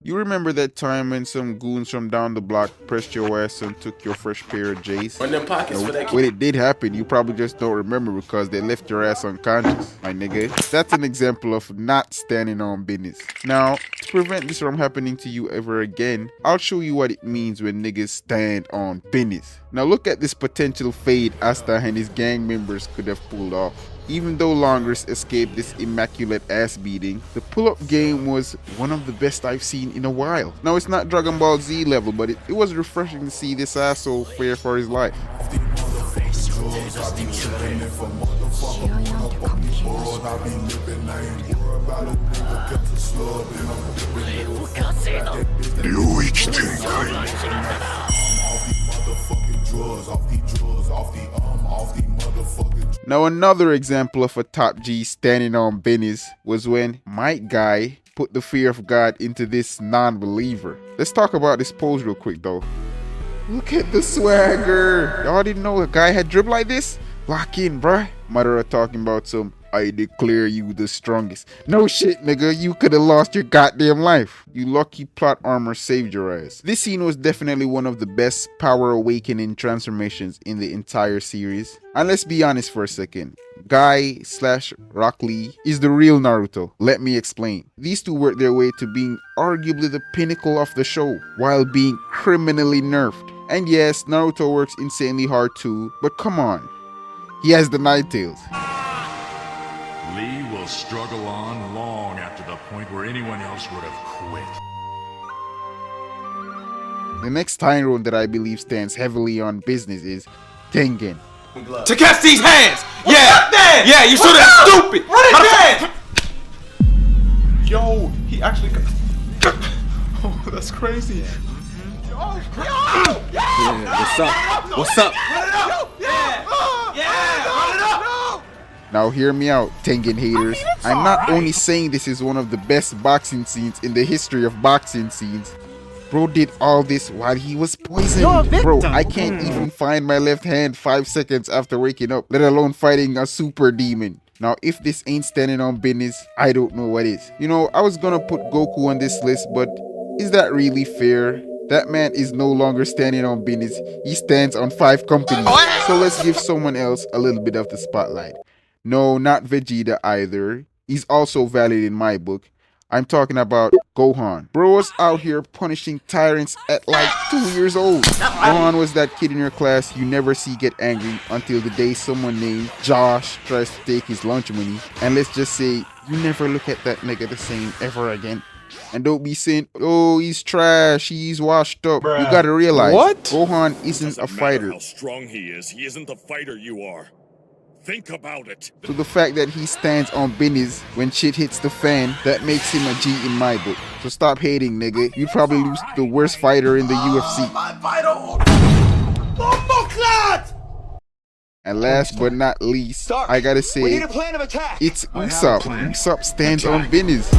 You remember that time when some goons from down the block pressed your ass and took your fresh pair of J's? In them pockets for that. When it did happen, you probably just don't remember because they left your ass unconscious, my nigga. That's an example of not standing on business. Now, to prevent this from happening to you ever again, I'll show you what it means when niggas stand on business. Now look at this potential fade Asta and his gang members could have pulled off. Even though Longris escaped this immaculate ass beating, the pull-up game was one of the best I've seen in a while. Now it's not Dragon Ball Z level, but it was refreshing to see this asshole fear for his life. Now another example of a top G standing on business was when Mike Guy put the fear of God into this non-believer. Let's talk about this pose real quick though. Look at the swagger. Y'all didn't know a guy had drip like this? Lock in, bruh. Mother talking about some I declare you the strongest. No shit, nigga. You could have lost your goddamn life. You lucky plot armor saved your ass. This scene was definitely one of the best power awakening transformations in the entire series. And let's be honest for a second. Guy/Rock Lee is the real Naruto. Let me explain. These two worked their way to being arguably the pinnacle of the show while being criminally nerfed. And yes, Naruto works insanely hard too, but come on. He has the Nine Tails. Lee will struggle on long after the point where anyone else would have quit. The next time rune that I believe stands heavily on business is Tengen. To catch these hands! Yeah! Yeah, you should have stupid! Run it back! Yo, he actually got... Oh, that's crazy. What's up? What's up? Now hear me out, Tengen haters. I'm not only saying this is one of the best boxing scenes in the history of boxing scenes. Bro did all this while he was poisoned. Bro, I can't even find my left hand 5 seconds after waking up, let alone fighting a super demon. Now, if this ain't standing on business, I don't know what is. You know, I was gonna put Goku on this list, but is that really fair? That man is no longer standing on business. He stands on 5 companies. So let's give someone else a little bit of the spotlight. No, not Vegeta either. He's also valid in my book. I'm talking about Gohan. Bro was out here punishing tyrants at like 2 years old. Gohan was that kid in your class you never see get angry until the day someone named Josh tries to take his lunch money. And let's just say you never look at that nigga the same ever again. And don't be saying, oh, he's trash, he's washed up. You gotta realize, Gohan isn't a fighter. How strong he isn't the fighter you are. Think about it. So the fact that he stands on business when shit hits the fan, that makes him a G in my book. So stop hating, nigga. You'd probably lose to the worst fighter in the UFC. And last but not least, I gotta say, it's Usopp. Usopp stands on business.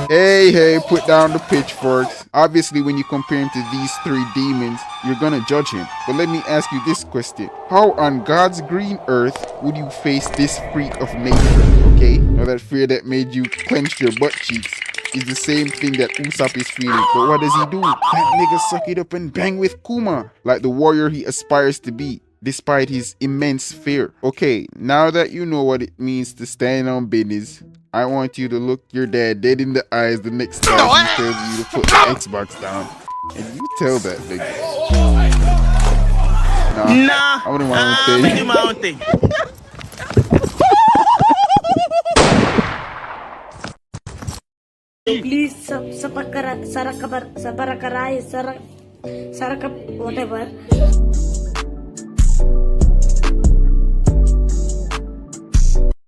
Hey, put down the pitchforks. Obviously, when you compare him to these 3 demons, you're gonna judge him. But let me ask you this question. How on God's green earth would you face this freak of nature? Okay, now that fear that made you clench your butt cheeks is the same thing that Usopp is feeling. But what does he do? That nigga suck it up and bang with Kuma, like the warrior he aspires to be, despite his immense fear. Okay, now that you know what it means to stand on business, I want you to look your dad dead in the eyes the next time he tells you to put the Xbox down. And you tell that nigga. Nah, I wouldn't want to say. Do my own thing. Please, sa barakaray, whatever.